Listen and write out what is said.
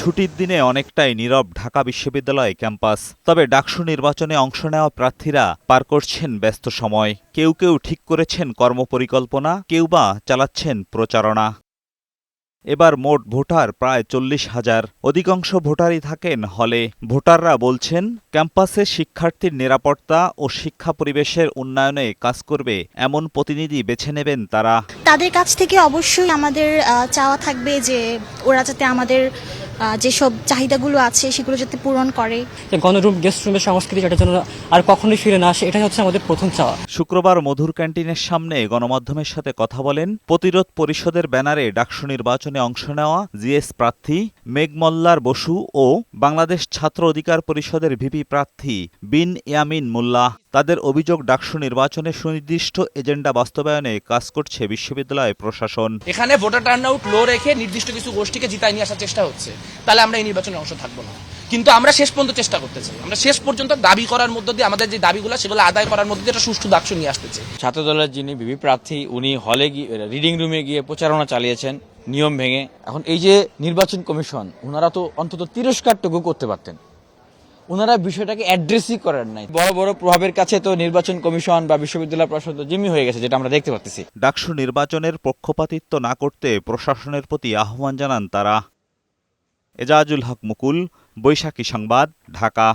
ছুটির দিনে অনেকটাই নীরব ঢাকা বিশ্ববিদ্যালয় ক্যাম্পাস। তবে ডাকসু নির্বাচনে অংশ নেওয়া প্রার্থীরা পার করছেন ব্যস্ত সময়। কেউ কেউ ঠিক করেছেন কর্মপরিকল্পনা, কেউ বা চালাচ্ছেন প্রচারণা। এবার মোট ভোটার প্রায় 40,000। অধিকাংশ ভোটারই থাকেন হলে। ভোটাররা বলছেন, ক্যাম্পাসে শিক্ষার্থীর নিরাপত্তা ও শিক্ষা পরিবেশের উন্নয়নে কাজ করবে এমন প্রতিনিধি বেছে নেবেন তারা। তাদের কাছ থেকে অবশ্যই আমাদের চাওয়া থাকবে যে ওরা যাতে আমাদের যেসব চাহিদাগুলো আছে সেগুলো যাতে পূরণ করে। গণরুম গেস্ট রুমের সংস্কৃতি যেটা যেন আর কখনোই ফিরে না আসে, এটাই হচ্ছে আমাদের প্রথম চাওয়া। শুক্রবার মধুর ক্যান্টিনের সামনে গণমাধ্যমের সাথে কথা বলেন প্রতিরোধ পরিষদের ব্যানারে ডাকসু নির্বাচনে অংশ নেওয়া জিএস প্রার্থী মেঘমল্লার বসু ও বাংলাদেশ ছাত্র অধিকার পরিষদের ভিপি প্রার্থী বিন ইয়ামিন মোল্লা। তাদের অভিযোগ, ডাকসু নির্বাচনে সুনির্দিষ্ট এজেন্ডা বাস্তবায়নে কাজ করছে বিশ্ববিদ্যালয় প্রশাসন। এখানে ভোটার টার্নআউট লো রেখে নির্দিষ্ট কিছু গোষ্ঠীকে জিতায় নিয়ে আসার চেষ্টা হচ্ছে, তাহলে আমরা এই নির্বাচনে অংশ থাকবো না। কিন্তু আমরা শেষ পর্যন্ত চেষ্টা করতে চাই, আমরা শেষ পর্যন্ত দাবি করার মধ্য দিয়ে আমাদের যে দাবিগুলো সেগুলো আদায় করার মধ্যে দিয়ে একটা সুষ্ঠু ডাকসু নিয়ে আসতে চাই। ছাত্র দলের যিনি ভিপি প্রার্থী, উনি হলে গিয়ে রিডিং রুমে গিয়ে প্রচারণা চালিয়েছেন নিয়ম ভেঙে। এখন এই যে নির্বাচন কমিশন, ওনারা তো অন্তত তিরস্কারটুকু করতে পারতেন, ওনারা বিষয়টাকে অ্যাড্রেসই করেন নাই। বড় বড় প্রভাবের কাছে তো নির্বাচন কমিশন বা বিশ্ববিদ্যালয় প্রশাসন তো জিম্মি হয়ে গেছে, যেটা আমরা দেখতে পাচ্ছি। ডাকসু নির্বাচনের পক্ষপাতিত্ব না করতে প্রশাসনের প্রতি আহ্বান জানান তারা। এজাজুল হক মুকুল, বৈশাখী সংবাদ, ঢাকা।